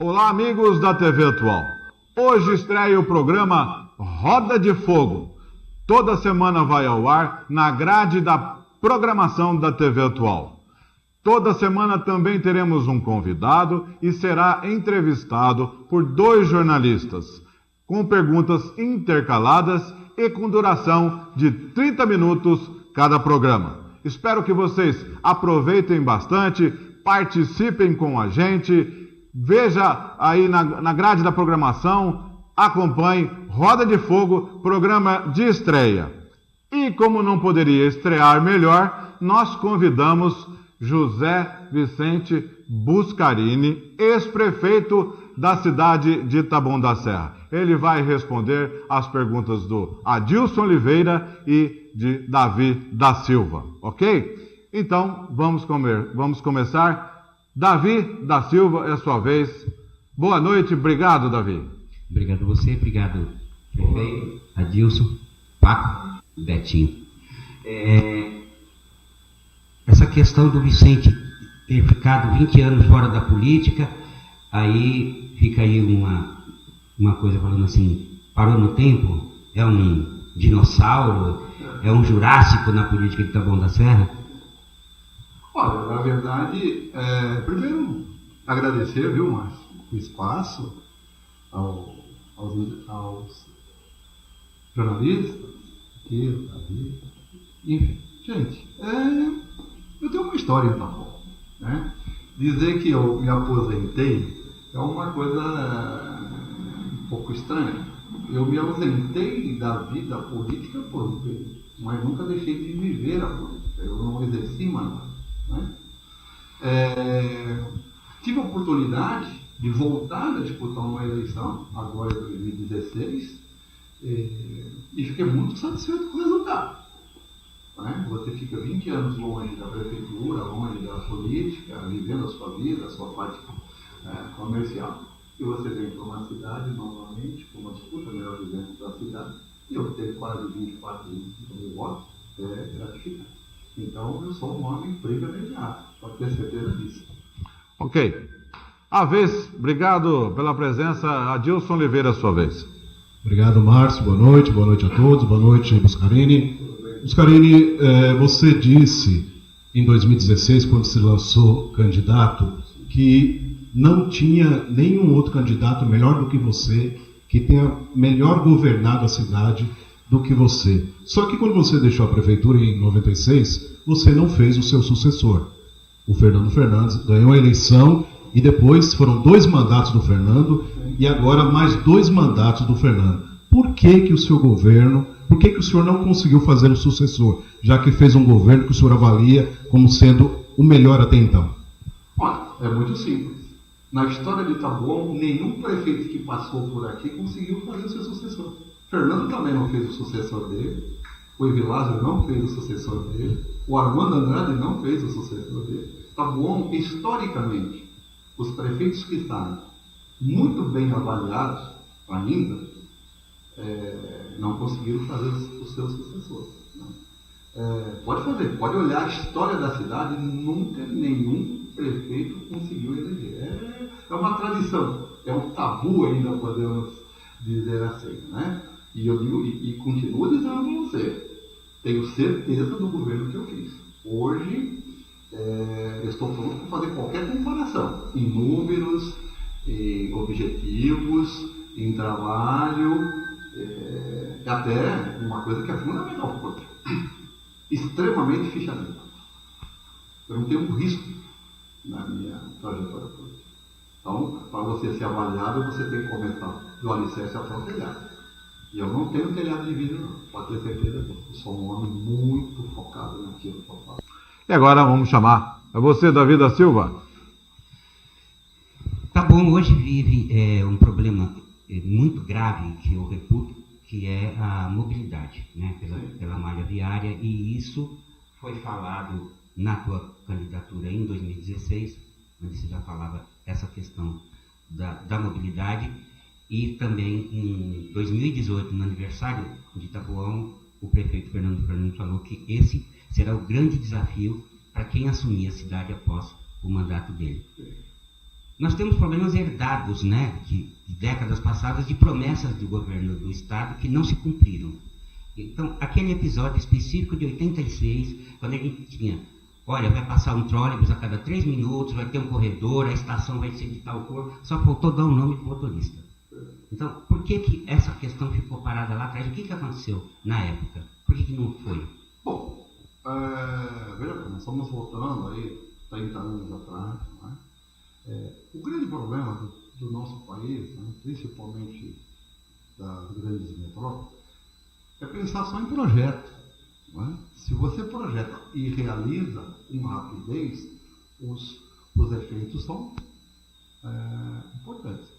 Olá, amigos da TV Atual. Hoje estreia o programa Roda de Fogo. Toda semana vai ao ar na grade da programação da TV Atual. Toda semana também teremos um convidado e será entrevistado por 2 jornalistas, com perguntas intercaladas e com duração de 30 minutos cada programa. Espero que vocês aproveitem bastante, participem com a gente. Veja aí na grade da programação, acompanhe Roda de Fogo, programa de estreia. E como não poderia estrear melhor, nós convidamos José Vicente Buscarini, ex-prefeito da cidade de Taboão da Serra. Ele vai responder as perguntas do Adilson Oliveira e de Davi da Silva, ok? Então, vamos começar. Davi da Silva, é a sua vez. Boa noite, obrigado, Davi. Obrigado a você, obrigado, prefeito, Adilson, Paco, Betinho. Essa questão do Vicente ter ficado 20 anos fora da política, aí fica aí uma coisa falando assim, parou no tempo, é um dinossauro, é um jurássico na política de Taboão da Serra? Olha, na verdade, primeiro agradecer, viu, Márcio, o espaço aos jornalistas, aqui, Davi, enfim. Gente, eu tenho uma história em Taboão, né? Dizer que eu me aposentei é uma coisa um pouco estranha. Eu me ausentei da vida política por um período, mas nunca deixei de viver a política. Eu não exerci mandato, né? Tive a oportunidade de voltar a disputar uma eleição, agora em 2016, e fiquei muito satisfeito com o resultado. Né? Você fica 20 anos longe da prefeitura, longe da política, vivendo a sua vida, a sua parte comercial, e você vem para uma cidade novamente, com uma disputa melhor dentro da cidade, e obter quase 24 mil votos, é gratificante. Então, eu sou um homem privilegiado, pode ter certeza disso. Ok. A vez, obrigado pela presença. Adilson Oliveira, a sua vez. Obrigado, Márcio. Boa noite a todos. Boa noite, Buscarini. Buscarini, você disse em 2016, quando se lançou candidato, que não tinha nenhum outro candidato melhor do que você, que tenha melhor governado a cidade do que você. Só que quando você deixou a prefeitura em 96, você não fez o seu sucessor. O Fernando Fernandes ganhou a eleição e depois foram 2 mandatos do Fernando e agora mais 2 mandatos do Fernando. Por que o seu governo, por que o senhor não conseguiu fazer o sucessor, já que fez um governo que o senhor avalia como sendo o melhor até então? Olha, é muito simples. Na história de Taboão, nenhum prefeito que passou por aqui conseguiu fazer o seu sucessor. Fernando também não fez o sucessor dele, o Evilásio não fez o sucessor dele, o Armando Andrade não fez o sucessor dele. Taboão, historicamente, os prefeitos que estão muito bem avaliados ainda, não conseguiram fazer os seus sucessores. Né? Pode olhar a história da cidade, nunca nenhum prefeito conseguiu eleger. É uma tradição, é um tabu ainda, podemos dizer assim, né? E eu digo, e continuo dizendo para você, tenho certeza do governo que eu fiz. Hoje, eu estou pronto para fazer qualquer comparação, em números, em objetivos, em trabalho, até uma coisa que é fundamental para o político, extremamente fichamento. Eu não tenho um risco na minha trajetória política. Então, para você ser avaliado, você tem que começar do alicerce até o telhado. E eu não tenho telhado de vidro, não. Pode ter certeza disso. Eu sou um homem muito focado naquilo que eu faço. E agora vamos chamar a você, Davi da Silva. Taboão hoje vive um problema muito grave que eu reputo, que é a mobilidade, né, pela malha viária, e isso foi falado na tua candidatura em 2016, onde você já falava essa questão da mobilidade, e também em 2018, no aniversário de Taboão, o prefeito Fernando Fernandes falou que esse será o grande desafio para quem assumir a cidade após o mandato dele. nós temos problemas herdados, né, de décadas passadas, de promessas do governo do Estado que não se cumpriram. Então, aquele episódio específico de 86, quando ele tinha, olha, vai passar um trólebus a cada 3 minutos, vai ter um corredor, a estação vai ser de tal cor, só faltou dar o nome do motorista. Então, por que essa questão ficou parada lá atrás? O que aconteceu na época? Por que não foi? Bom, veja bem, nós estamos voltando aí 30 anos atrás, né? O grande problema do nosso país, né, principalmente das grandes metrópoles, é pensar só em projeto. Né? Se você projeta e realiza com rapidez, os efeitos são importantes.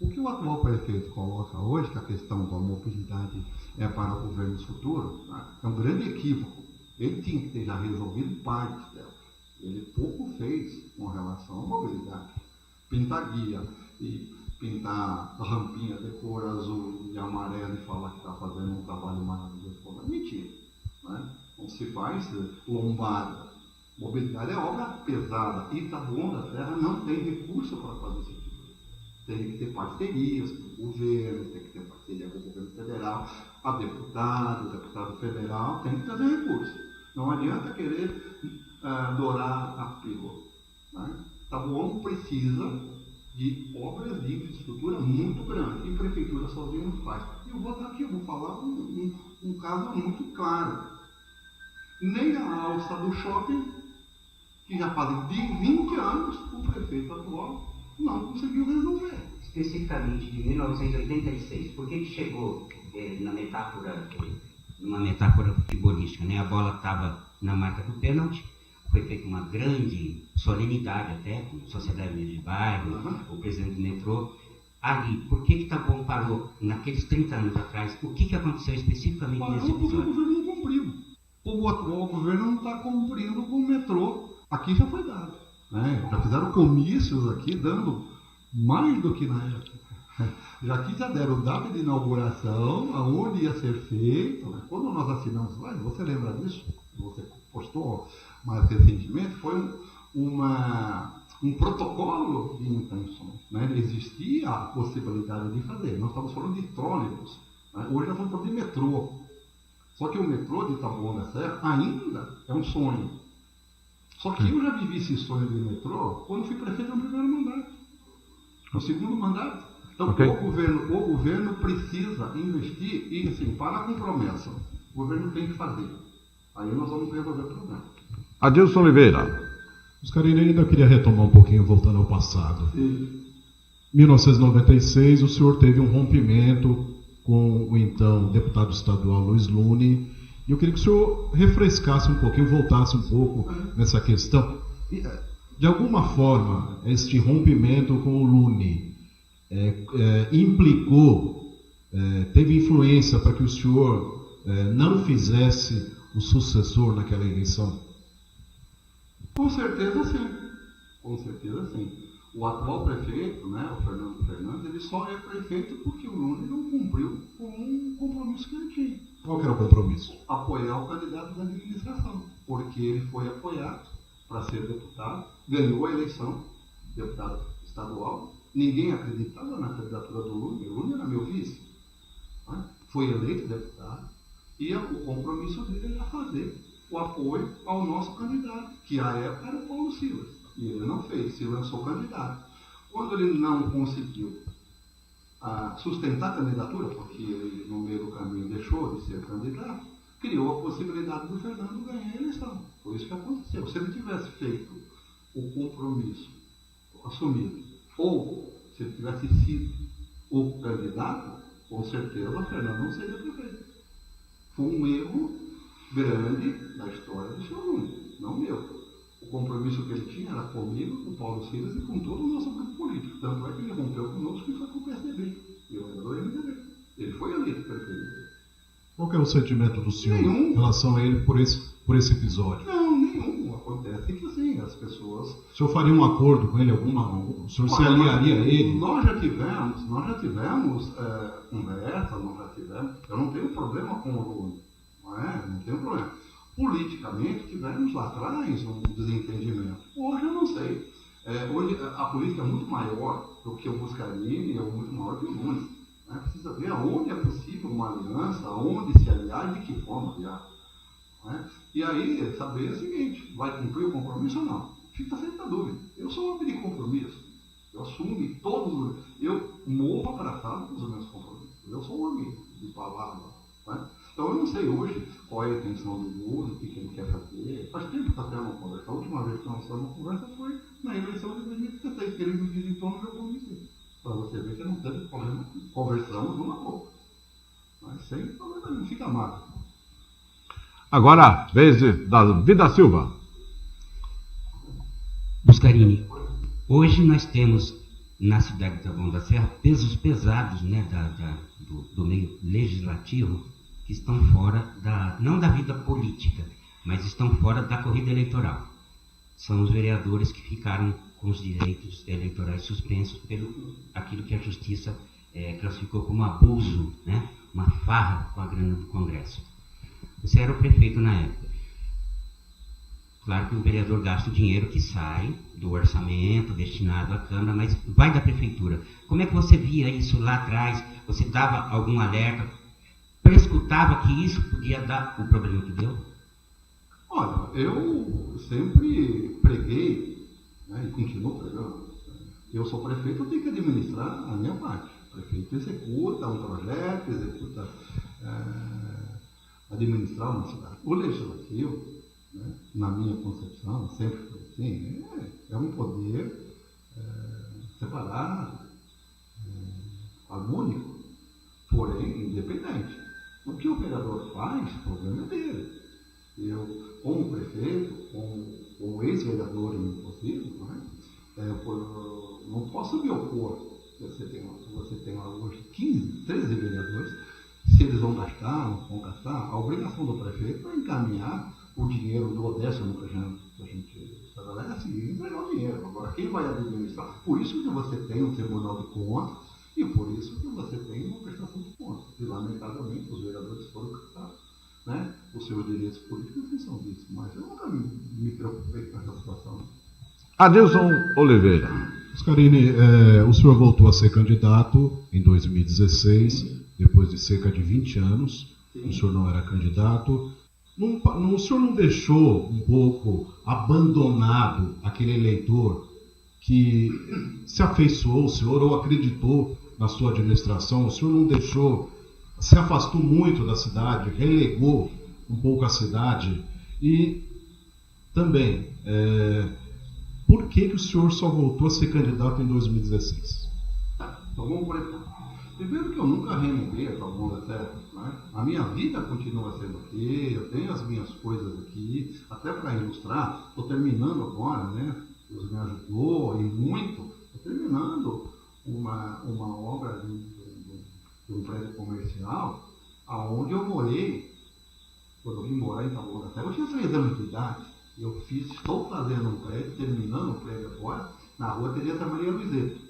O que o atual prefeito coloca hoje, que a questão da mobilidade é para governos futuros, né, é um grande equívoco. Ele tinha que ter já resolvido parte dela. Ele pouco fez com relação à mobilidade. Pintar guia e pintar a rampinha de cor azul e amarelo e falar que está fazendo um trabalho maravilhoso, é mentira. Né? Não se faz lombada. Mobilidade é obra pesada. Itabuna da Serra não tem recurso para fazer isso aqui. Tem que ter parcerias com o governo, tem que ter parceria com o governo federal, a deputado federal tem que trazer recurso. Não adianta querer dourar a pílula. Né? Taboão precisa de obras de infraestrutura muito grandes e a prefeitura sozinha não faz. Eu vou estar aqui, eu vou falar um caso muito claro. Nem a alça do shopping, que já fazem 20 anos, o prefeito atual não conseguiu resolver. Especificamente de 1986, por que chegou numa metáfora futebolística, né? A bola estava na marca do pênalti, foi feita uma grande solenidade até, com sociedade de bairro, o presidente do metrô. Ali, por que Taboão parou naqueles 30 anos atrás? O que aconteceu especificamente nesse episódio? Porque o governo não cumpriu. O atual governo não está cumprindo com o metrô. Aqui já foi dado. Né? Já fizeram comícios aqui, dando mais do que na época. Já deram data de inauguração, aonde ia ser feito. Né? Quando nós assinamos lá, você lembra disso? Você postou mais recentemente, foi um protocolo de intenções. Né? Existia a possibilidade de fazer. Nós estamos falando de trólebus. Né? Hoje nós estamos falando de metrô. Só que o metrô de Taboão da Serra ainda é um sonho. Só que eu já vivi esse sonho de metrô quando fui prefeito no primeiro mandato. No segundo mandato. Então o governo precisa investir e assim, para com promessa. O governo tem que fazer. Aí nós vamos resolver o problema. Adilson Oliveira. Oscarino, ainda queria retomar um pouquinho, voltando ao passado. Em 1996, o senhor teve um rompimento com o então deputado estadual Luiz Lune. E eu queria que o senhor refrescasse um pouquinho, voltasse um pouco nessa questão. De alguma forma, este rompimento com o Lune implicou, teve influência para que o senhor não fizesse o sucessor naquela eleição? Com certeza sim. Com certeza sim. O atual prefeito, né, o Fernando Fernandes, ele só é prefeito porque o Lune não cumpriu com um compromisso que ele tinha. Qual que era o compromisso? Apoiar o candidato da administração, porque ele foi apoiado para ser deputado, ganhou a eleição, deputado estadual, ninguém acreditava na candidatura do Lune, o Lune era meu vice, né? Foi eleito deputado, e o compromisso dele era fazer o apoio ao nosso candidato, que à época era o Paulo Silas, e ele não fez, se lançou candidato. Quando ele não conseguiu sustentar a candidatura, porque ele no meio do caminho deixou de ser candidato, criou a possibilidade do Fernando ganhar a eleição. Foi isso que aconteceu. Se ele tivesse feito o compromisso assumido, ou se ele tivesse sido o candidato, com certeza o Fernando não seria prefeito. Foi um erro grande da história do senhor Lune, não meu. O compromisso que ele tinha era comigo, com o Paulo Silas e com todo o nosso grupo político. Tanto é que ele rompeu conosco e foi com o PSDB. Eu era do MDB. Ele foi eleito prefeito. Qual que é o sentimento do senhor em relação a ele por esse episódio? Não, nenhum. Acontece que assim, as pessoas... O senhor faria um acordo com ele? O senhor se aliaria a ele? Nós já tivemos conversa, nós já tivemos... Eu não tenho problema com o Lune. Não tenho problema. Politicamente, tivemos lá atrás um desentendimento. Hoje eu não sei. Hoje a política é muito maior do que o Buscarini, é muito maior que o Nunes. Né? Precisa ver aonde é possível uma aliança, aonde se aliar e de que forma aliar. Né? E aí, saber o seguinte, vai cumprir o compromisso ou não? Fica sempre a dúvida. Eu sou um homem de compromisso. Eu assumo todos, eu morro abraçado com os meus compromissos. Eu sou um homem de palavra. Né? Então eu não sei hoje qual é a intenção do Lula, o que ele quer fazer. Faz tempo que está tendo uma conversa. A última vez que nós tivemos uma conversa foi na eleição de 2016, que ele me visitou no meu comício. Para você ver que não teve problema. Conversamos uma a pouco. Mas sem problema não fica mal. Agora, vez da Vida Silva. Buscarini, hoje nós temos na cidade de Taboão da Serra pesos pesados, né, do meio legislativo que estão fora não da vida política, mas estão fora da corrida eleitoral. São os vereadores que ficaram com os direitos eleitorais suspensos pelo aquilo que a Justiça classificou como abuso, né, uma farra com a grana do Congresso. Você era o prefeito na época. Claro que o vereador gasta o dinheiro que sai do orçamento destinado à Câmara, mas vai da prefeitura. Como é que você via isso lá atrás? Você dava algum alerta? Prescutava que isso podia dar o problema que deu? Olha, eu sempre preguei, né, e continuo pregando. Eu sou prefeito, eu tenho que administrar a minha parte. O prefeito executa um projeto, executa administrar uma cidade. O legislativo, né, na minha concepção, sempre foi assim, é um poder separado, harmônico, porém independente. O que o vereador faz, o problema é dele. Eu, como prefeito, como ex-vereador impossível, né, não posso me opor. Você tem lá hoje 15, 13 vereadores. Se eles vão gastar, não vão gastar, a obrigação do prefeito é encaminhar o dinheiro do 10º que a gente estabelece e entregar o dinheiro. Agora, quem vai administrar? Por isso que você tem um Tribunal de Contas e por isso que você tem uma prestação de contas. E, lamentavelmente, os vereadores foram caçados, né, os seus direitos políticos em função disso. Mas eu nunca me preocupei com essa situação. Adilson Oliveira. Buscarini, o senhor voltou a ser candidato em 2016, depois de cerca de 20 anos. Sim. O senhor não era candidato. O senhor não deixou um pouco abandonado aquele eleitor que se afeiçoou ao senhor ou acreditou na sua administração? O senhor não deixou, se afastou muito da cidade, relegou um pouco a cidade? E também, por que o senhor só voltou a ser candidato em 2016? Então vamos por aqui. Primeiro que eu nunca reneguei a Taboão da Serra, né? A minha vida continua sendo aqui, eu tenho as minhas coisas aqui, até para ilustrar, estou terminando agora, né? Deus me ajudou e muito, estou terminando uma obra de um prédio comercial, aonde eu morei, quando eu vim morar em Taboão da Serra, eu tinha 3 anos de idade, estou fazendo um prédio, terminando um prédio agora, na rua Teresa Maria Luizeto,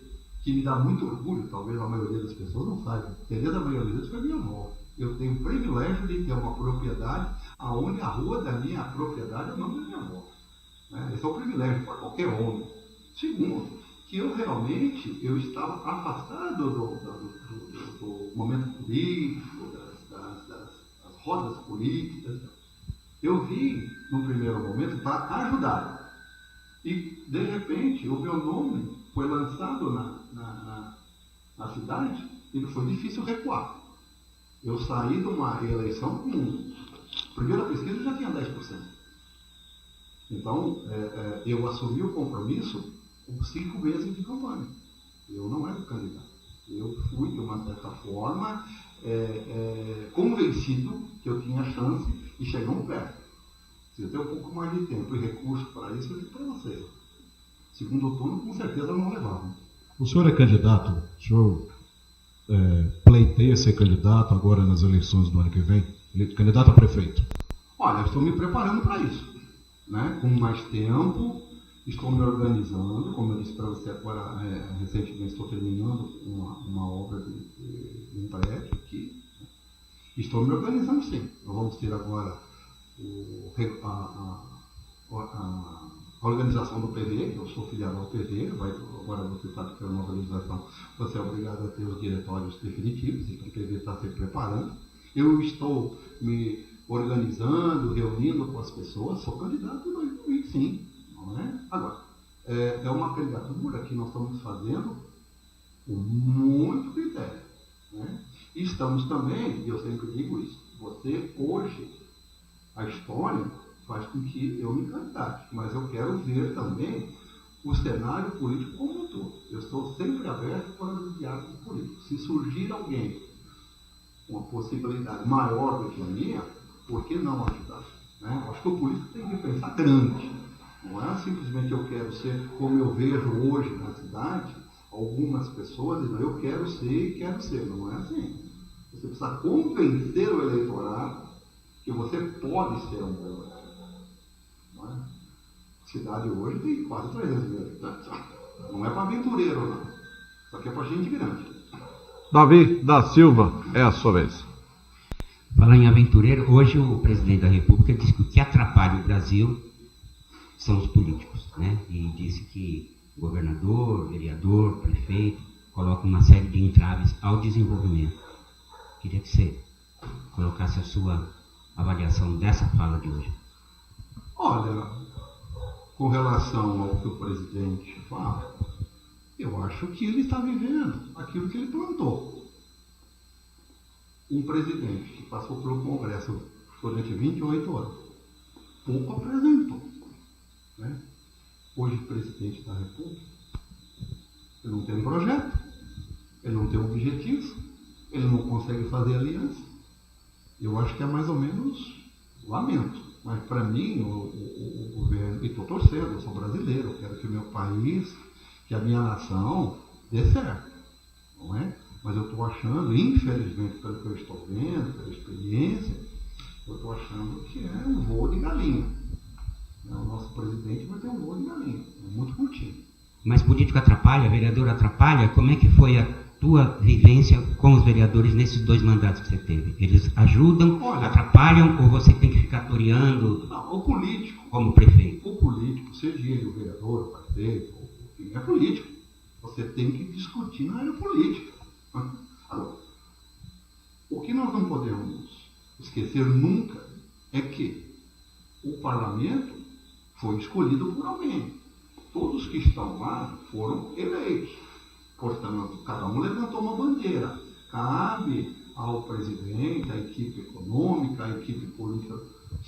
que me dá muito orgulho, talvez a maioria das pessoas não saiba. Teresa Maria Luizeto foi minha avó. Eu tenho o privilégio de ter uma propriedade aonde a rua da minha propriedade é o nome da minha avó. Esse é o privilégio para qualquer homem. Segundo, que eu realmente estava afastado do momento político, das rodas políticas. Eu vim, no primeiro momento, para ajudar. E, de repente, o meu nome foi lançado na cidade e foi difícil recuar. Eu saí de uma eleição com... Primeira pesquisa eu já tinha 10%. Então, eu assumi o compromisso com 5 meses de campanha. Eu não era o candidato. Eu fui, de uma certa forma, convencido que eu tinha chance e chegamos perto. Se eu ter um pouco mais de tempo e recurso para isso, eu digo para você. Segundo turno, com certeza não levava. O senhor é candidato? O senhor pleiteia ser candidato agora nas eleições do ano que vem? Ele é candidato a prefeito? Olha, eu estou me preparando para isso. Né? Com mais tempo, estou me organizando. Como eu disse para você agora, recentemente estou terminando uma obra de um prédio aqui. Estou me organizando, sim. Nós vamos ter agora a organização do PV, eu sou filiado ao PV, agora você sabe que é uma organização, você é obrigado a ter os diretórios definitivos, então o PV está se preparando. Eu estou me organizando, reunindo com as pessoas, sou candidato em 2005, não é? Agora, é uma candidatura que nós estamos fazendo com muito critério, né? E estamos também, e eu sempre digo isso, você hoje, a história faz com que eu me candidate, mas eu quero ver também o cenário político como um todo. Eu estou sempre aberto para os diálogos políticos. Se surgir alguém com uma possibilidade maior do que a minha, por que não ajudar? Né? Acho que o político tem que pensar grande. Não é simplesmente eu quero ser como eu vejo hoje na cidade, algumas pessoas dizem, eu quero ser e quero ser. Não é assim. Você precisa convencer o eleitorado que você pode ser um bom eleitor. Não é? A cidade hoje tem quase 300 mil habitantes. Não é para aventureiro, não. Isso aqui é para gente grande. Davi da Silva, é a sua vez. Falar em aventureiro, hoje o presidente da República disse que o que atrapalha o Brasil são os políticos, né? E disse que governador, vereador, prefeito colocam uma série de entraves ao desenvolvimento. Queria que você colocasse a sua avaliação dessa fala de hoje. Olha, com relação ao que o presidente fala, eu acho que ele está vivendo aquilo que ele plantou. Um presidente que passou pelo Congresso durante 28 anos, pouco apresentou. Né? Hoje, o presidente da República, ele não tem um projeto, ele não tem objetivos, ele não consegue fazer aliança. Eu acho que é mais ou menos lamento. Mas para mim, o governo, e estou torcendo, eu sou brasileiro, eu quero que o meu país, que a minha nação dê certo. Não é? Mas eu estou achando, infelizmente, pelo que eu estou vendo, pela experiência, eu estou achando que é um voo de galinha. O nosso presidente vai ter um voo de galinha, é muito curtinho. Mas político atrapalha, vereador atrapalha? Como é que foi a tua vivência com os vereadores nesses 2 mandatos que você teve? Eles ajudam, olha, atrapalham, ou você tem que ficar toreando? Não, o político, como prefeito. O político, seja ele o vereador, o prefeito, enfim, é político. Você tem que discutir na área política. Agora, o que nós não podemos esquecer nunca é que o parlamento foi escolhido por alguém. Todos que estão lá foram eleitos. Portanto, cada um levantou uma bandeira. Cabe ao presidente, à equipe econômica, à equipe política,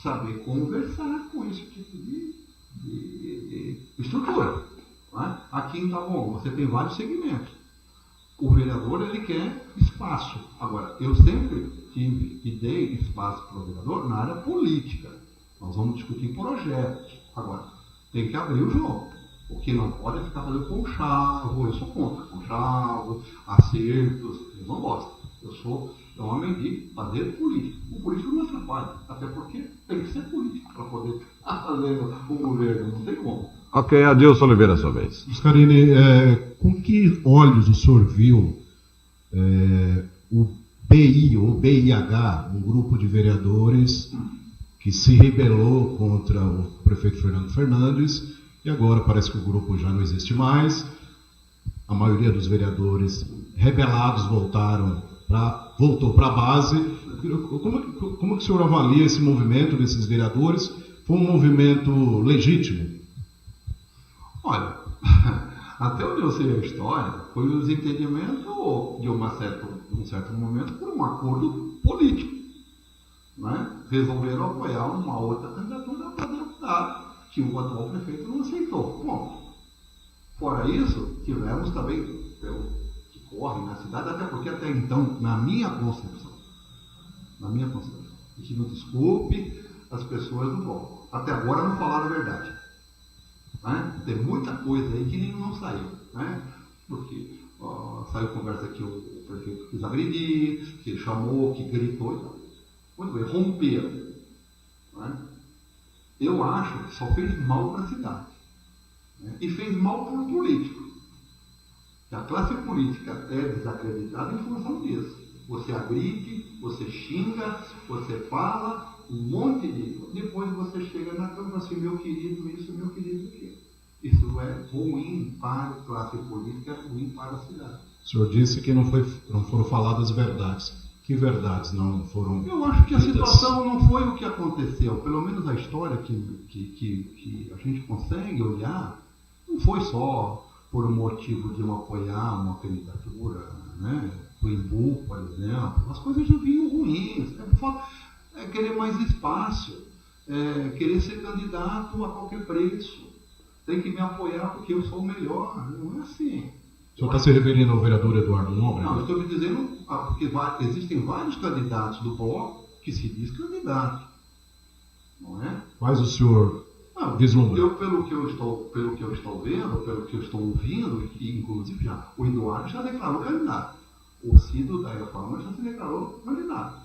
saber conversar com esse tipo de estrutura. Né? Aqui em Taboão, você tem vários segmentos. O vereador, ele quer espaço. Agora, eu sempre tive e dei espaço para o vereador na área política. Nós vamos discutir projetos. Agora, tem que abrir o jogo. O que não pode é ficar fazendo conchavo. Eu sou contra conchavo, acertos. Eu não gosto. Eu sou um homem de fazer política. O político não atrapalha. Até porque tem que ser político para poder estar fazendo o governo. Não tem como. Ok, Adilson Oliveira, sua vez. Buscarini, com que olhos o senhor viu o BI ou BIH, um grupo de vereadores que se rebelou contra o prefeito Fernando Fernandes, e agora parece que o grupo já não existe mais, a maioria dos vereadores rebelados voltou para a base. Como que o senhor avalia esse movimento desses vereadores? Foi um movimento legítimo? Olha, até onde eu sei a história, foi um desentendimento de um certo momento por um acordo político. Né? Resolveram apoiar uma outra candidatura para deputado, que o atual prefeito não aceitou. Bom, fora isso, tivemos também, pelo que corre na cidade, até porque até então, na minha concepção, e que me desculpe as pessoas do bloco, até agora não falaram a verdade. Né? Tem muita coisa aí que não saiu, né? Porque saiu conversa que o prefeito quis agredir, que ele chamou, que gritou e tal. Muito bem, romperam. Né? Eu acho que só fez mal para a cidade. Né? E fez mal para o político. A classe política é desacreditada em função disso. Você agride, você xinga, você fala, um monte de... Depois você chega na Câmara e fala assim, meu querido isso, meu querido aquilo. Isso é ruim para a classe política, é ruim para a cidade. O senhor disse que não foram faladas verdades. Que verdades não foram? Eu acho que a ditas? situação não foi o que aconteceu. Pelo menos a história que a gente consegue olhar, não foi só por um motivo de não apoiar uma candidatura, né? Do Imbu, por exemplo. As coisas já vinham ruins. É querer mais espaço, querer ser candidato a qualquer preço. Tem que me apoiar porque eu sou o melhor. Não é assim. O senhor está se referindo ao vereador Eduardo Nóbrega? Não, eu estou me dizendo porque existem vários candidatos do bloco que se diz candidato. Não é? Quais o senhor vislumbra? Pelo que eu estou vendo, pelo que eu estou ouvindo, e inclusive já, o Eduardo já declarou candidato. O Cido da Reforma já se declarou candidato.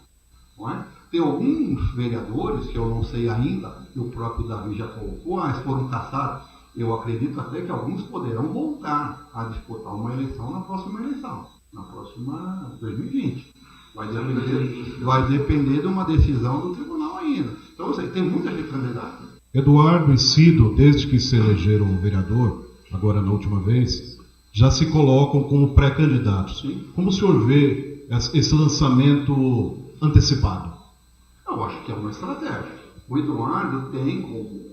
Não é? Tem alguns vereadores, que eu não sei ainda, que o próprio Davi já colocou, mas foram caçados. Eu acredito até que alguns poderão voltar a disputar uma eleição na próxima eleição, na próxima 2020. Vai depender de uma decisão do tribunal ainda. Então, eu sei, tem muita gente candidata. Eduardo e Cido, desde que se elegeram vereador, agora na última vez, já se colocam como pré-candidatos. Sim. Como o senhor vê esse lançamento antecipado? Eu acho que é uma estratégia. O Eduardo tem como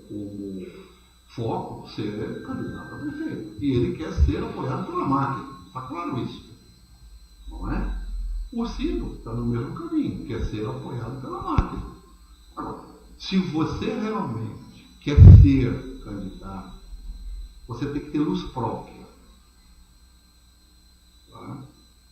foco ser candidato a prefeito. E ele quer ser apoiado pela máquina. Está claro isso. Não é? O Cido está no mesmo caminho, quer ser apoiado pela máquina. Agora, se você realmente quer ser candidato, você tem que ter luz própria. Tá?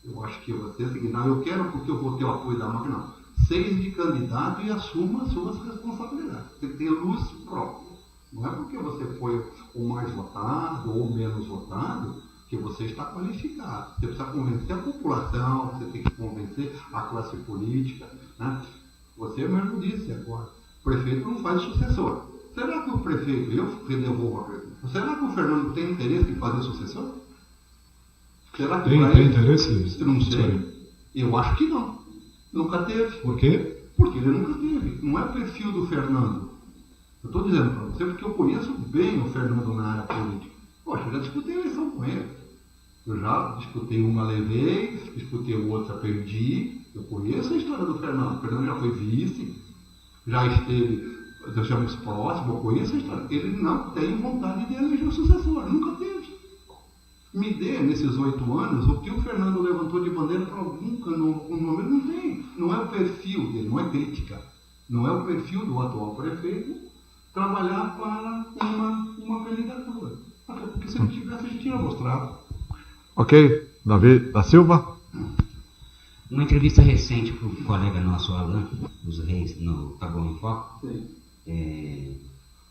Eu acho que você é o seguinte, não, eu quero porque eu vou ter o apoio da máquina. Não. Seja de candidato e assuma as suas responsabilidades. Tem que ter luz própria. Não é porque você foi o mais votado ou o menos votado que você está qualificado. Você precisa convencer a população, você tem que convencer a classe política. Né? Você mesmo disse agora, o prefeito não faz sucessor. Será que o prefeito, eu devolvo a pergunta, será que o Fernando tem interesse em fazer sucessor? Será que tem interesse? Não sei. Eu acho que não. Nunca teve. Por quê? Porque ele nunca teve. Não é o perfil do Fernando. Eu estou dizendo para você porque eu conheço bem o Fernando na área política. Poxa, eu já disputei eleição com ele. Eu já disputei uma, levei, disputei outra, perdi. Eu conheço a história do Fernando. O Fernando já foi vice, já esteve, deixamos próximo, eu conheço a história. Ele não tem vontade de eleger o sucessor, nunca teve. Me dê, nesses 8 anos, o que o Fernando levantou de bandeira para algum número, não tem. Não é o perfil dele, não é crítica. Não é o perfil do atual prefeito trabalhar para uma candidatura. Até porque se não tivesse, a gente ia mostrar. Ok, Davi da Silva. Uma entrevista recente para o colega nosso, Alan, dos Reis, no Tá Bom em Foco,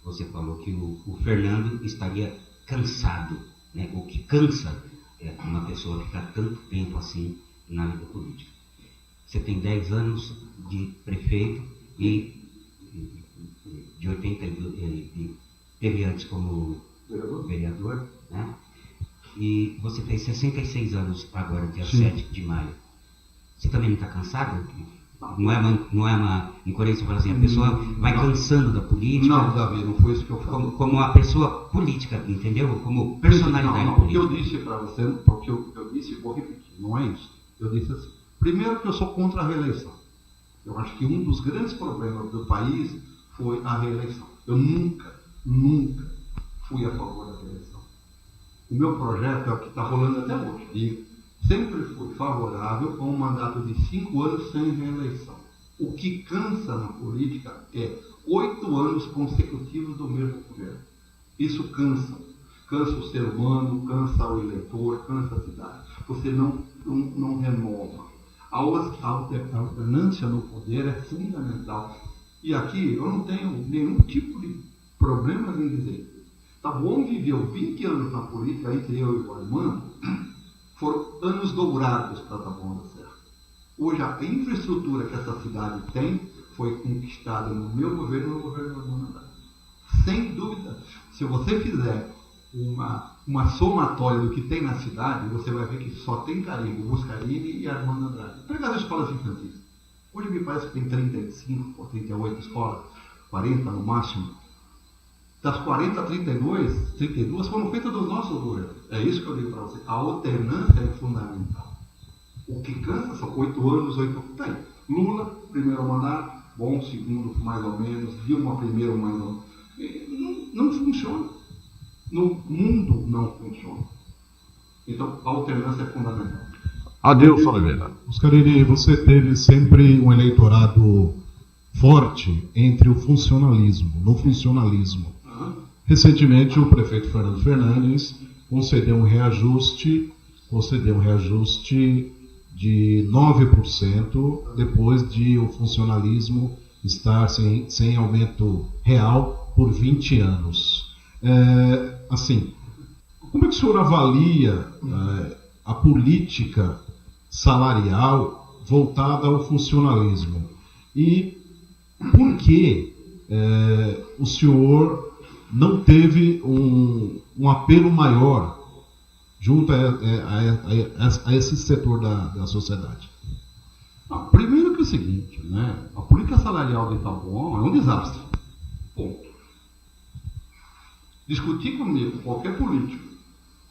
você falou que o Fernando estaria cansado, né? O que cansa uma pessoa ficar tanto tempo assim na vida política. Você tem 10 anos de prefeito e de 82, teve antes como vereador, né? E você fez 66 anos agora, dia 7 de maio. Você também não está cansado? Não é uma incoerência falar assim, a pessoa vai cansando da política? Não, Davi, não foi isso que eu falei. Como a pessoa política, entendeu? Como personalidade política. O que eu disse para você, o que eu disse, vou repetir, não é isso. Eu disse assim, primeiro que eu sou contra a reeleição. Eu acho que um dos grandes problemas do país foi a reeleição. Eu nunca fui a favor da reeleição. O meu projeto é o que está rolando até hoje. E sempre fui favorável a um mandato de 5 anos sem reeleição. O que cansa na política é 8 anos consecutivos do mesmo governo. Isso cansa. Cansa o ser humano, cansa o eleitor, cansa a cidade. Você não renova. A alternância no poder é fundamental. E aqui eu não tenho nenhum tipo de problema em dizer. Taboão viveu 20 anos na política, entre eu e o Armando, foram anos dourados para Taboão da Serra. Hoje a infraestrutura que essa cidade tem foi conquistada no meu governo e no governo do Armando Andrade. Sem dúvida, se você fizer uma somatória do que tem na cidade, você vai ver que só tem Carimbo, Buscarini e Armando Andrade. Pega as escolas infantis. Hoje me parece que tem 35 ou 38 escolas, 40 no máximo. Das 40 a 32 foram feitas do nosso governo. É isso que eu digo para você. A alternância é fundamental. O que cansa são 8 anos, 8 anos. Tem. Lula, primeiro mandato, bom, segundo, mais ou menos. Dilma, primeiro, mais ou menos. Não funciona. No mundo não funciona. Então, a alternância é fundamental. Adilson Oliveira. Oscarini, você teve sempre um eleitorado forte entre o funcionalismo, no funcionalismo. Recentemente, o prefeito Fernando Fernandes concedeu um reajuste de 9% depois de o funcionalismo estar sem aumento real por 20 anos. Assim, como é que o senhor avalia a política salarial voltada ao funcionalismo? E por que o senhor não teve um apelo maior junto a esse setor da sociedade? Não, primeiro que é o seguinte, né? A política salarial do Itapuã é um desastre. Ponto. Discutir comigo, qualquer político,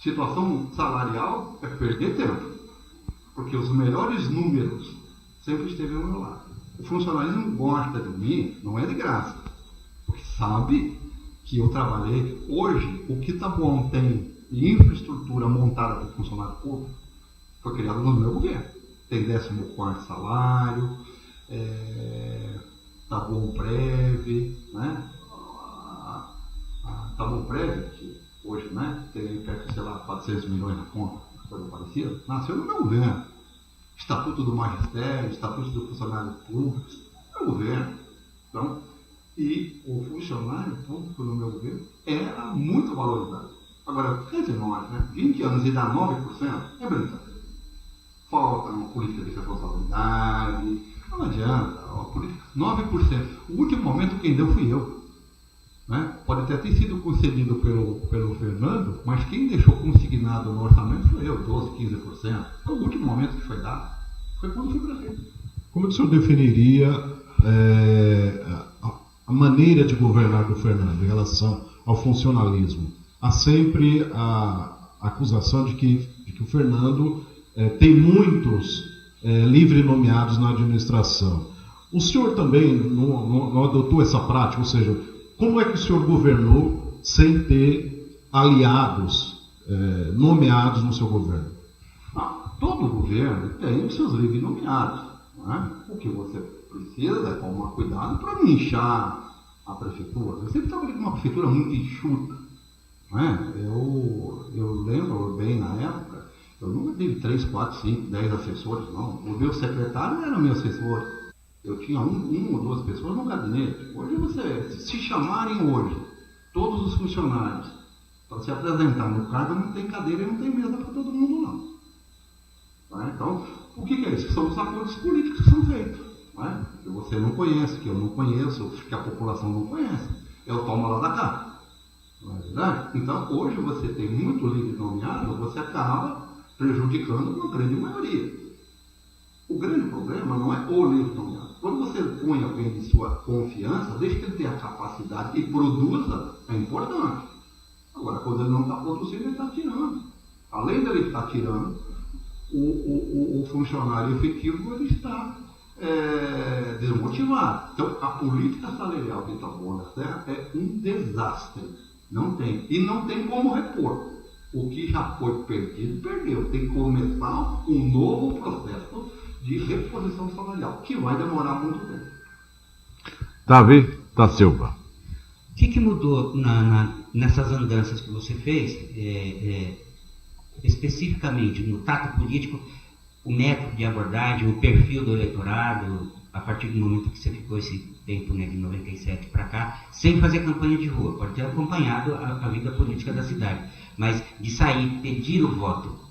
situação salarial é perder tempo. Porque os melhores números sempre esteve ao meu lado. O funcionalismo gosta de mim, não é de graça. Porque sabe que eu trabalhei. Hoje, o que Itapuã tem de infraestrutura montada para o funcionário público foi criado no meu governo. Tem 14º salário, Itapuã Prev, né? A Itapuã Prev, que hoje, né, tem perto de, sei lá, 400 milhões na conta, coisa parecida, nasceu no meu governo. Estatuto do Magistério, Estatuto do Funcionário Público, no meu governo. Então, e o funcionário público no meu governo era muito valorizado. Agora, entre nós, né, 20 anos e dar 9% é brincadeira. Falta uma política de responsabilidade, não adianta, uma política, 9%. O último momento quem deu fui eu. Né? Pode até ter sido concedido pelo Fernando, mas quem deixou consignado no orçamento foi eu, 12%, 15%. O último momento que foi dado foi quando fui prefeito. Como é que o senhor definiria a maneira de governar do Fernando em relação ao funcionalismo? Há sempre a acusação de que o Fernando tem muitos livre nomeados na administração. O senhor também não adotou essa prática, ou seja, como é que o senhor governou sem ter aliados nomeados no seu governo? Todo governo tem os seus livres nomeados. Né? O que você precisa é tomar cuidado para não inchar a prefeitura. Eu sempre trabalhei com uma prefeitura muito enxuta. Né? Eu lembro bem na época, eu nunca tive 3, 4, 5, 10 assessores, não. O meu secretário era meu assessor. Eu tinha uma ou 2 pessoas no gabinete. Hoje se chamarem hoje, todos os funcionários, para se apresentar no cargo, não tem cadeira e não tem mesa para todo mundo, não. Tá? Então, o que é isso? São os acordos políticos que são feitos. Né? Que você não conhece, que eu não conheço, que a população não conhece. Eu tomo lá da cá. Não é verdade? Então, hoje você tem muito livre nomeado, você acaba prejudicando uma grande maioria. O grande problema não é o livre nomeado. Quando você põe alguém de sua confiança, deixa que ele tenha a capacidade e produza, é importante. Agora, quando ele não está produzindo, ele está tirando. Além dele estar tirando, o funcionário efetivo ele está desmotivado. Então, a política salarial de Itapuã da Serra é um desastre. Não tem. E não tem como repor. O que já foi perdido, perdeu. Tem que começar um novo processo de reposição salarial, que vai demorar muito tempo. Davi da Silva. O que mudou nessas andanças que você fez, especificamente no tato político, o método de abordagem, o perfil do eleitorado, a partir do momento que você ficou esse tempo, né, de 97 para cá, sem fazer campanha de rua, pode ter acompanhado a vida política da cidade, mas de sair, pedir o voto?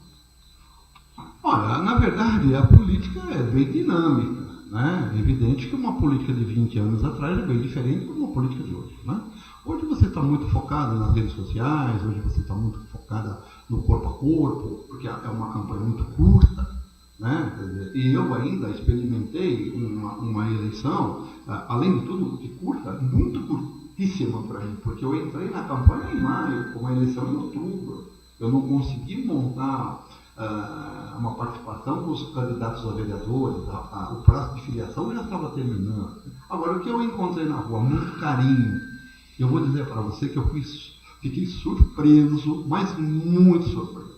Olha, na verdade, a política é bem dinâmica, né? É evidente que uma política de 20 anos atrás é bem diferente de uma política de hoje, né? Hoje você está muito focado nas redes sociais, hoje você está muito focada no corpo a corpo, porque é uma campanha muito curta, né? Quer dizer, e eu ainda experimentei uma eleição, além de tudo, de curta, muito curtíssima para mim, porque eu entrei na campanha em maio, com uma eleição em outubro. Eu não consegui montar uma participação dos candidatos a vereadores, o prazo de filiação já estava terminando. Agora, o que eu encontrei na rua, muito carinho, eu vou dizer para você que eu fiquei surpreso, mas muito surpreso,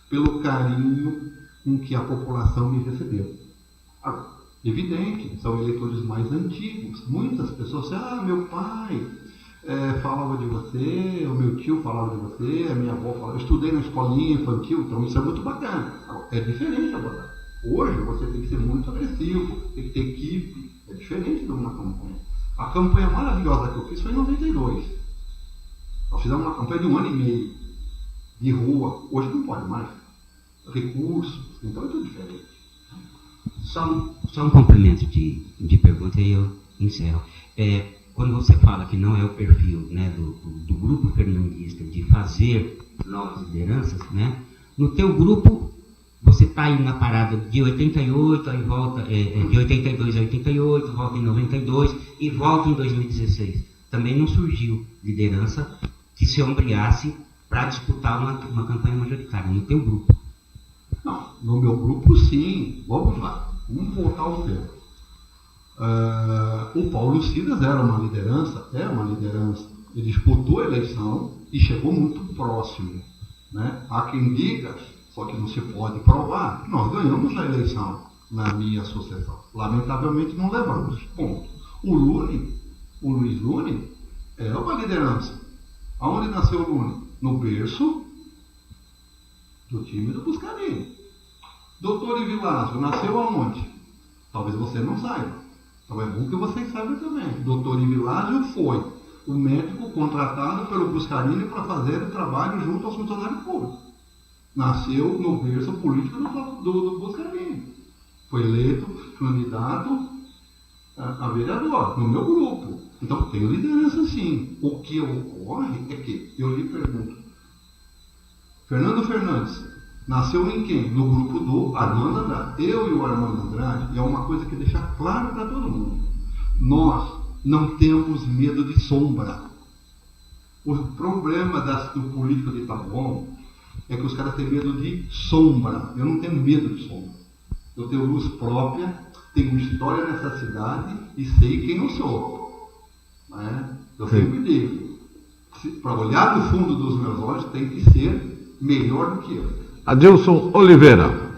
pelo carinho com que a população me recebeu. Agora, evidente, são eleitores mais antigos. Muitas pessoas dizem, meu pai falava de você, o meu tio falava de você, a minha avó falava. Eu estudei na escolinha infantil, então isso é muito bacana. Agora, é diferente agora. Hoje você tem que ser muito agressivo, tem que ter equipe, é diferente de uma campanha. A campanha maravilhosa que eu fiz foi em 92. Nós fizemos uma campanha de 1 ano e meio, de rua. Hoje não pode mais. Recursos, então é tudo diferente. Só um complemento de pergunta e eu encerro. Quando você fala que não é o perfil, né, do grupo fernandista de fazer novas lideranças, né, no teu grupo você está aí na parada de 88, aí volta de 82 a 88, volta em 92 e volta em 2016. Também não surgiu liderança que se ombreasse para disputar uma campanha majoritária no teu grupo. Não, no meu grupo sim. Vamos lá, vamos voltar ao tempo. O Paulo Silas era uma liderança, é uma liderança. Ele disputou a eleição e chegou muito próximo, né? Há quem diga, só que não se pode provar, que nós ganhamos a eleição na minha associação. Lamentavelmente não levamos. Ponto. O Luiz Lune, é uma liderança. Aonde nasceu o Lune? No berço do time do Buscarini. Doutor Ivilásio nasceu aonde? Talvez você não saiba. Então é bom que vocês saibam também. Doutor Ivilásio foi o médico contratado pelo Buscarini para fazer o trabalho junto aos funcionários públicos. Nasceu no berço político do Buscarini. Foi eleito candidato a vereador no meu grupo. Então tenho liderança sim. O que ocorre é que eu lhe pergunto, Fernando Fernandes nasceu em quem? No grupo do Armando Andrade. Eu e o Armando Andrade, e é uma coisa que deixa claro para todo mundo. Nós não temos medo de sombra. O problema do político de Taboão é que os caras têm medo de sombra. Eu não tenho medo de sombra. Eu tenho luz própria, tenho história nessa cidade e sei quem eu sou. Né? Eu sempre digo, para olhar no fundo dos meus olhos tem que ser melhor do que eu. Adilson Oliveira.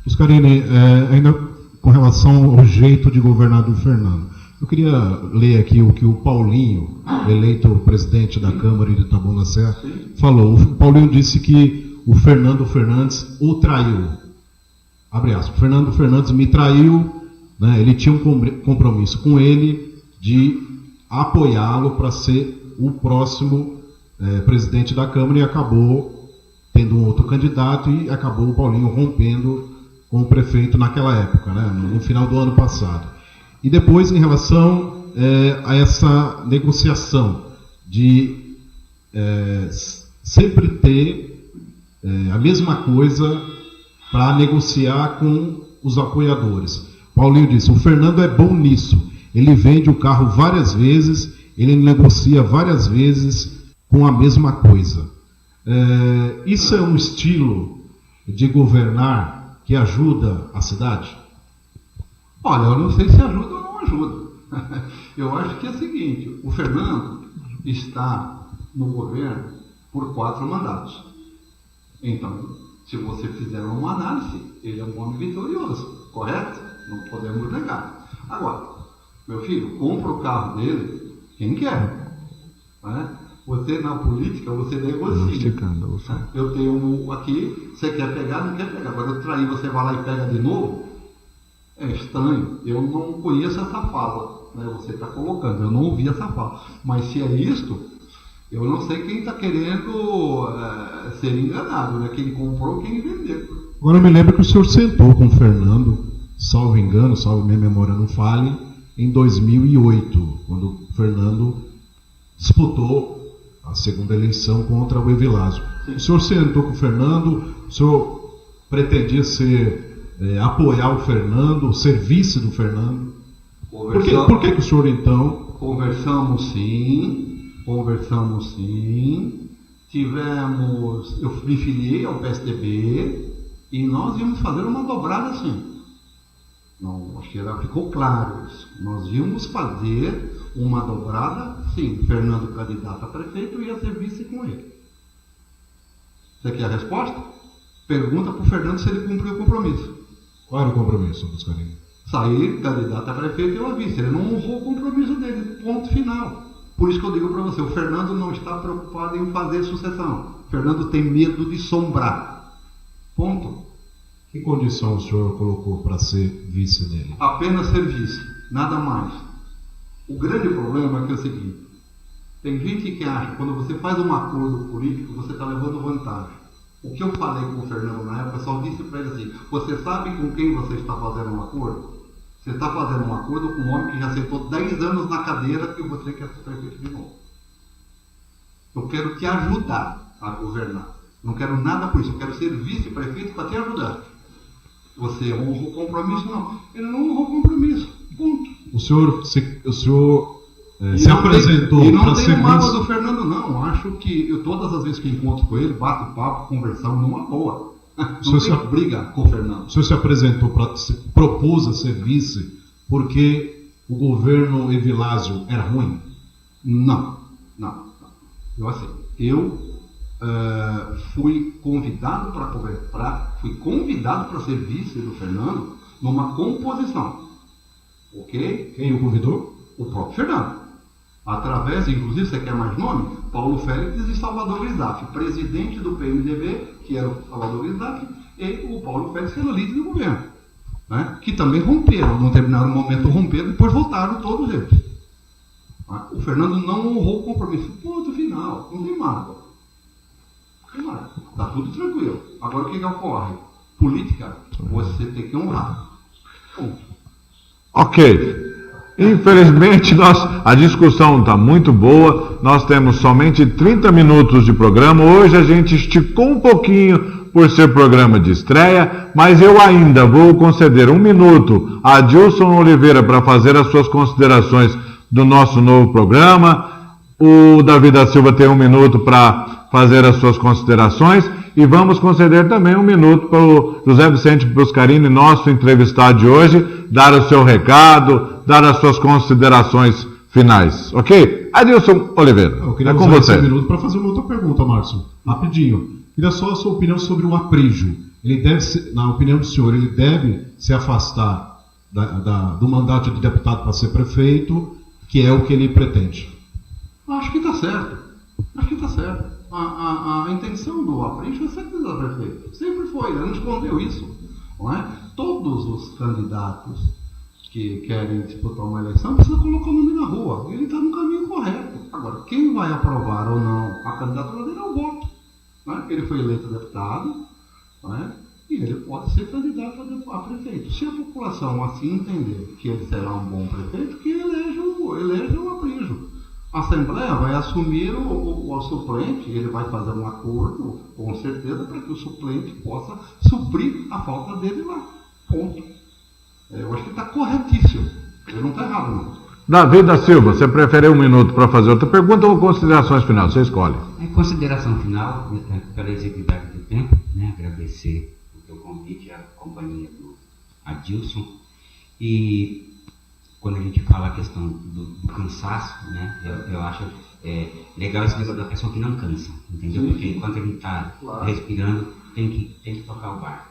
Buscarini, ainda com relação ao jeito de governar do Fernando, eu queria ler aqui o que o Paulinho, eleito presidente da Câmara de Taboão da Serra, falou. O Paulinho disse que o Fernando Fernandes o traiu. Abre aspas. O Fernando Fernandes me traiu, né? Ele tinha um compromisso com ele de apoiá-lo para ser o próximo presidente da Câmara e acabou tendo um outro candidato e acabou o Paulinho rompendo com o prefeito naquela época, né, no final do ano passado. E depois, em relação a essa negociação de sempre ter a mesma coisa para negociar com os apoiadores. Paulinho disse, o Fernando é bom nisso, ele vende o carro várias vezes, ele negocia várias vezes com a mesma coisa. Isso é um estilo de governar que ajuda a cidade? Olha, eu não sei se ajuda ou não ajuda. Eu acho que é o seguinte, o Fernando está no governo por 4 mandatos. Então, se você fizer uma análise, ele é um homem vitorioso, correto? Não podemos negar. Agora, meu filho, compra o carro dele quem quer. Né? Você, na política, você negocia. Eu tenho um aqui, você quer pegar, não quer pegar. Agora eu trair, você vai lá e pega de novo? É estranho. Eu não conheço essa fala. Né? Você está colocando, eu não ouvi essa fala. Mas se é isto, eu não sei quem está querendo ser enganado, né? Quem comprou, quem vendeu. Agora eu me lembro que o senhor sentou com o Fernando, salvo engano, salvo minha memória não falhe, em 2008, quando o Fernando disputou a segunda eleição contra o Evilásio. O senhor sentou com o Fernando, o senhor pretendia ser apoiar o Fernando, ser vice do Fernando? Por que o senhor, então... Conversamos sim. Eu me filiei ao PSDB e nós íamos fazer uma dobrada sim. Não, acho que ficou claro isso. Nós íamos fazer uma dobrada, sim. Fernando candidato a prefeito e ia ser vice com ele. Você quer a resposta? Pergunta para o Fernando se ele cumpriu o compromisso. Qual era o compromisso, Buscarini? Sair candidato a prefeito e eu a vice. Ele não honrou o compromisso dele. Ponto final. Por isso que eu digo para você, o Fernando não está preocupado em fazer sucessão. O Fernando tem medo de sombrar. Ponto. Que condição o senhor colocou para ser vice dele? Apenas ser vice, nada mais. O grande problema é que é o seguinte: tem gente que acha que quando você faz um acordo político, você está levando vantagem. O que eu falei com o Fernando na época, eu só disse para ele assim: você sabe com quem você está fazendo um acordo? Você está fazendo um acordo com um homem que já aceitou 10 anos na cadeira e você quer ser prefeito de novo. Eu quero te ajudar a governar. Não quero nada por isso. Eu quero ser vice-prefeito para te ajudar. Você honra o compromisso? Não. Ele não honrou o compromisso. Ponto. O senhor se apresentou e não para ser tem mágoa vice... do Fernando, não. Acho que todas as vezes que encontro com ele, bato papo, conversamos numa boa. Não tem briga com o Fernando. O senhor se apresentou, propôs a ser vice porque o governo Evilásio era ruim? Não. Eu fui convidado para ser vice do Fernando numa composição. Ok? Quem o convidou? O próprio Fernando. Através, inclusive, você quer mais nome? Paulo Félix e Salvador Rizzac, presidente do PMDB, que era o Salvador Rizzac, e o Paulo Félix, que era o líder do governo, né? Que também romperam, num determinado momento romperam, depois voltaram todos eles. O Fernando não honrou o compromisso. Ponto final, não tem mágoa. Está tudo tranquilo. Agora o que ocorre? Política, você tem que honrar. Ponto. Ok. Infelizmente, a discussão está muito boa. Nós temos somente 30 minutos de programa. Hoje a gente esticou um pouquinho por ser programa de estreia, mas eu ainda vou conceder 1 minuto a Adilson Oliveira para fazer as suas considerações do nosso novo programa. O Davi da Silva tem 1 minuto para fazer as suas considerações. E vamos conceder também 1 minuto para o José Vicente Buscarini, nosso entrevistado de hoje, dar o seu recado, dar as suas considerações finais. Ok? Adilson Oliveira, eu queria com você. 1 minuto para fazer uma outra pergunta, Márcio. Rapidinho. Queria só a sua opinião sobre o Aprígio. Ele deve, na opinião do senhor, ele deve se afastar do mandato de deputado para ser prefeito, que é o que ele pretende? Acho que está certo. A intenção do Aprígio é ser candidato a prefeito. Sempre foi, ele não escondeu isso. Não é? Todos os candidatos que querem disputar uma eleição precisam colocar o nome na rua. Ele está no caminho correto. Agora, quem vai aprovar ou não a candidatura dele é o voto. Não é? Ele foi eleito deputado, não é? E ele pode ser candidato a prefeito. Se a população assim entender que ele será um bom prefeito, que eleja o Aprígio. A Assembleia vai assumir o suplente, ele vai fazer um acordo, com certeza, para que o suplente possa suprir a falta dele lá. Ponto. Eu acho que está corretíssimo. Ele não está errado, não. Davi da Silva, você prefere 1 minuto para fazer outra pergunta ou considerações finais? Você escolhe. Consideração final, pela execuidade do tempo, né? Agradecer o teu convite, a companhia do Adilson. E quando a gente fala a questão do cansaço, né, eu acho legal esse negócio da pessoa que não cansa, entendeu? Porque enquanto a gente está respirando, tem que tocar o barco.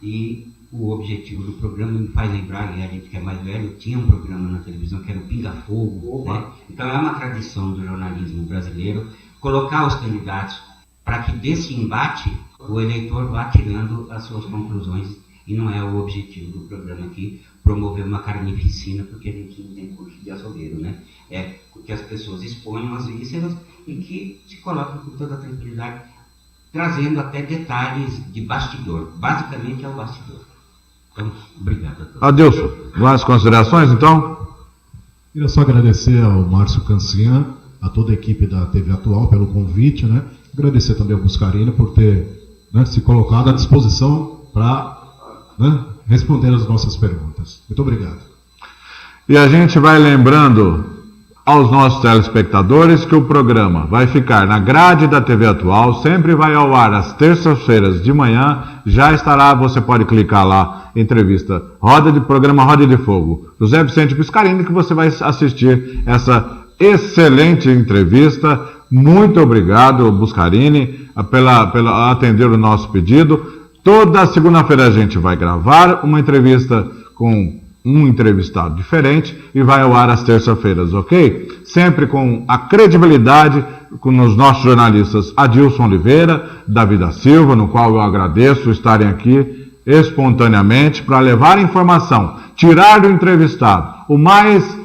E o objetivo do programa me faz lembrar, e a gente que é mais velho, tinha um programa na televisão que era o Pinga Fogo, né? Então é uma tradição do jornalismo brasileiro colocar os candidatos para que desse embate o eleitor vá tirando as suas conclusões. E não é o objetivo do programa aqui promover uma carnificina, porque a gente não tem curso de açougueiro, né? É que as pessoas exponham as vísceras e que se colocam com toda a tranquilidade, trazendo até detalhes de bastidor. Basicamente é o bastidor. Então, obrigado a todos. Adilson, mais considerações, então? Queria só agradecer ao Márcio Cancian, a toda a equipe da TV Atual pelo convite, né? Agradecer também ao Buscarini por ter, né, se colocado à disposição para, né, respondendo as nossas perguntas. Muito obrigado. E a gente vai lembrando aos nossos telespectadores que o programa vai ficar na grade da TV Atual, sempre vai ao ar às terças-feiras de manhã, já estará, você pode clicar lá, entrevista, programa Roda de Fogo, José Vicente Biscarini, que você vai assistir essa excelente entrevista. Muito obrigado, Buscarini, pela atender o nosso pedido. Toda segunda-feira a gente vai gravar uma entrevista com um entrevistado diferente e vai ao ar às terças-feiras, ok? Sempre com a credibilidade com os nossos jornalistas Adilson Oliveira, Davi da Silva, no qual eu agradeço estarem aqui espontaneamente para levar informação, tirar do entrevistado o mais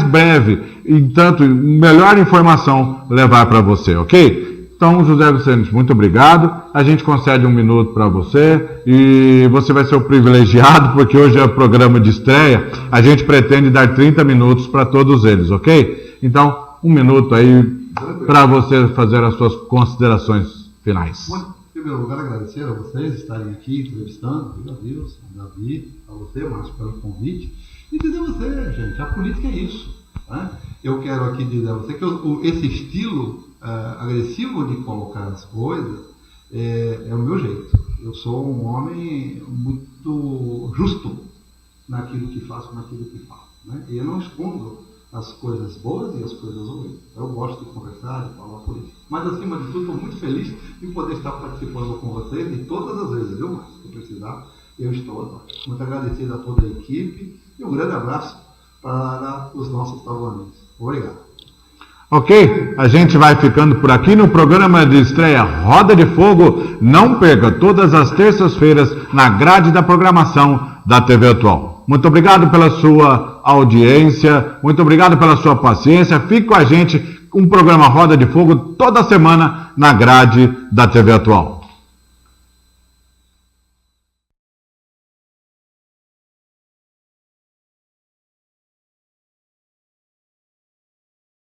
breve e tanto melhor informação levar para você, ok? Então, José Vicente, muito obrigado. A gente concede 1 minuto para você e você vai ser o privilegiado, porque hoje é o programa de estreia. A gente pretende dar 30 minutos para todos eles, ok? Então, 1 minuto aí para você fazer as suas considerações finais. Em primeiro lugar, agradecer a vocês estarem aqui entrevistando, a Deus, a Davi, a você, Márcio, pelo convite. E dizer a você, gente, a política é isso. Né? Eu quero aqui dizer a você que esse estilo agressivo de colocar as coisas é o meu jeito. Eu sou um homem muito justo naquilo que faço, naquilo que falo. Né? E eu não escondo as coisas boas e as coisas ruins. Eu gosto de conversar, de falar política. Mas, acima de tudo, estou muito feliz de poder estar participando com vocês e todas as vezes, viu, Márcio? Se precisar, eu estou agora. Muito agradecido a toda a equipe e um grande abraço para os nossos taubaneses. Obrigado. Ok? A gente vai ficando por aqui no programa de estreia Roda de Fogo. Não perca, todas as terças-feiras na grade da programação da TV Atual. Muito obrigado pela sua audiência, muito obrigado pela sua paciência. Fique com a gente, um programa Roda de Fogo toda semana na grade da TV Atual.